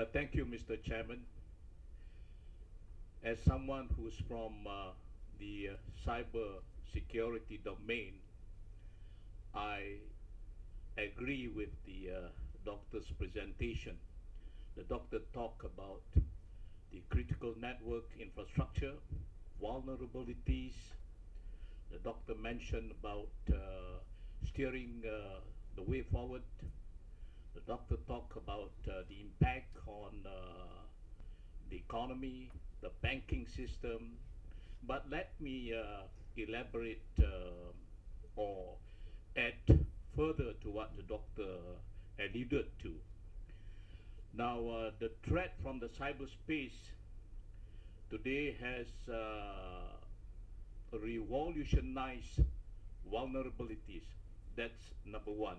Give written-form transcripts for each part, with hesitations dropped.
Thank you, Mr. Chairman. As someone who's from the cyber security domain, I agree with the doctor's presentation. The doctor talked about the critical network infrastructure, vulnerabilities. The doctor mentioned about steering the way forward. The doctor talked about the impact on the economy, the banking system. But let me elaborate or add further to what the doctor alluded to. Now, the threat from the cyberspace today has revolutionized vulnerabilities. That's number one.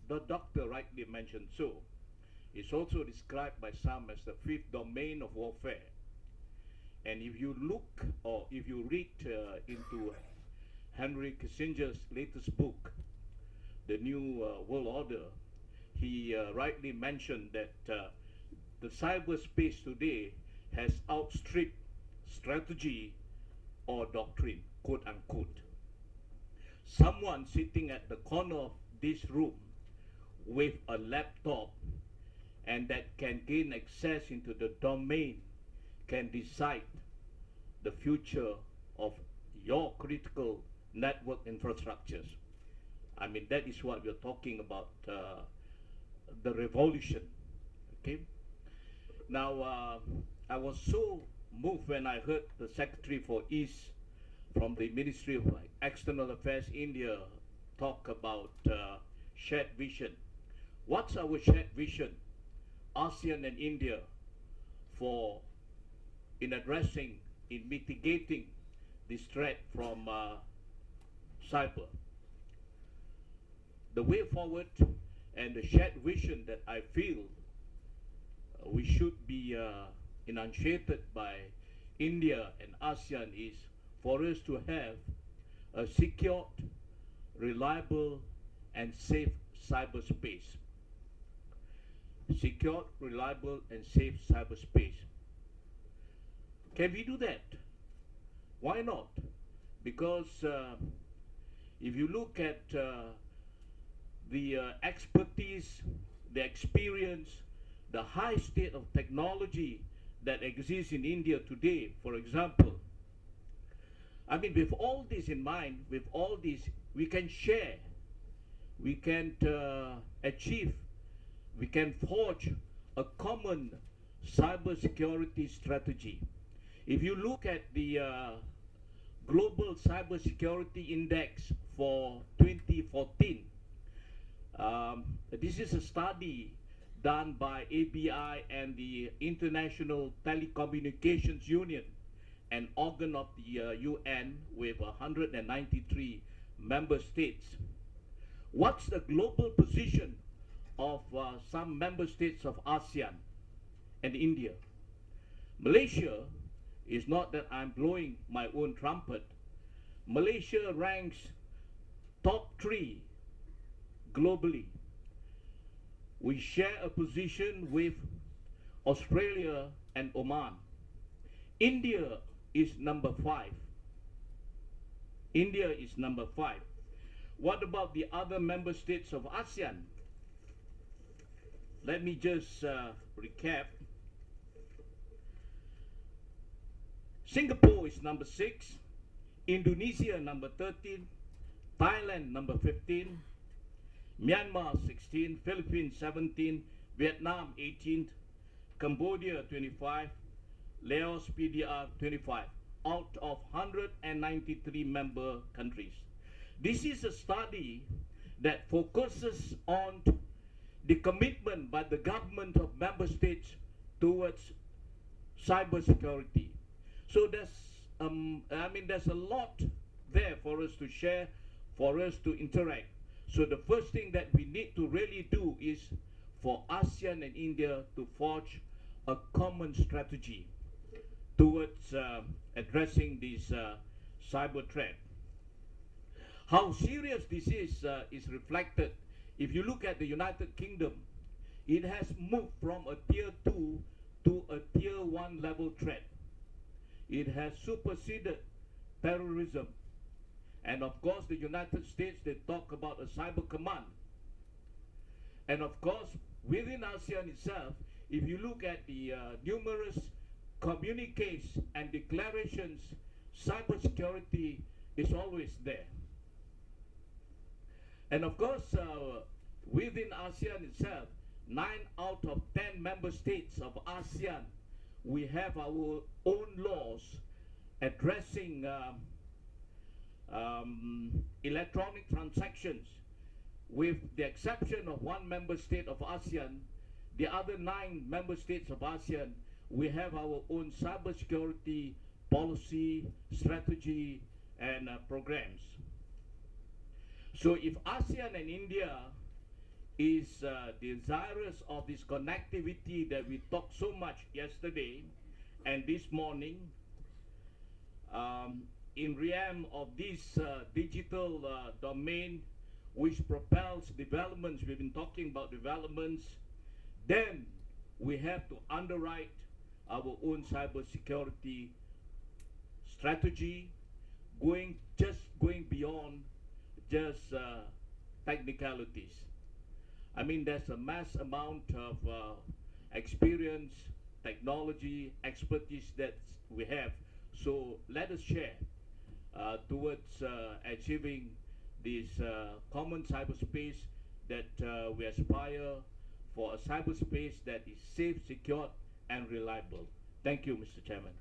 The doctor rightly mentioned so. It's also described by some as the fifth domain of warfare. And if you look or if you read into Henry Kissinger's latest book, The New World Order, he rightly mentioned that the cyberspace today has outstripped strategy or doctrine, quote unquote. Someone sitting at the corner of this room with a laptop and that can gain access into the domain can decide the future of your critical network infrastructures. I mean, that is what we're talking about, the revolution. Okay. Now, I was so moved when I heard the Secretary for East from the Ministry of External Affairs India talk about shared vision. What's our shared vision, ASEAN and India, for in addressing, in mitigating this threat from cyber? The way forward and the shared vision that I feel we should be enunciated by India and ASEAN is for us to have a secured, reliable, and safe cyberspace. Secure, reliable, and safe cyberspace. Can we do that? Why not? Because if you look at the expertise, the experience, the high state of technology that exists in India today, for example, I mean, with all this in mind, with all this, we can share, we can achieve, we can forge a common cybersecurity strategy. If you look at the Global Cybersecurity Index for 2014, this is a study done by ABI and the International Telecommunications Union, an organ of the UN with 193 member states. What's the global position of some member states of ASEAN and India? Malaysia is not that I'm blowing my own trumpet. Malaysia ranks top 3 globally. We share a position with Australia and Oman. India is number 5. India is number 5. What about the other member states of ASEAN? Let me just recap. Singapore is number 6, Indonesia number 13, Thailand number 15, Myanmar 16, Philippines 17, Vietnam 18, Cambodia 25, Laos PDR 25, out of 193 member countries. This is a study that focuses on the commitment by the government of member states towards cybersecurity. So there's a lot there for us to share, for us to interact. So the first thing that we need to really do is for ASEAN and India to forge a common strategy towards addressing this cyber threat. How serious this is reflected if you look at the United Kingdom. it has moved from a tier 2 to a tier 1 level threat. It has superseded terrorism. And of course, the United States, they talk about a cyber command. And of course, within ASEAN itself, if you look at the numerous communiques and declarations, cybersecurity is always there. And of course, within ASEAN itself, 9 out of 10 member states of ASEAN, we have our own laws addressing electronic transactions. With the exception of 1 member state of ASEAN, the other 9 member states of ASEAN, we have our own cybersecurity policy, strategy, and programs. So if ASEAN and India is desirous of this connectivity that we talked so much yesterday and this morning, in realm of this digital domain, which propels developments, we've been talking about developments, then we have to underwrite our own cybersecurity strategy, going beyond just technicalities. I mean, there's a mass amount of experience, technology, expertise that we have. So let us share towards achieving this common cyberspace that we aspire for, a cyberspace that is safe, secure, and reliable. Thank you, Mr. Chairman.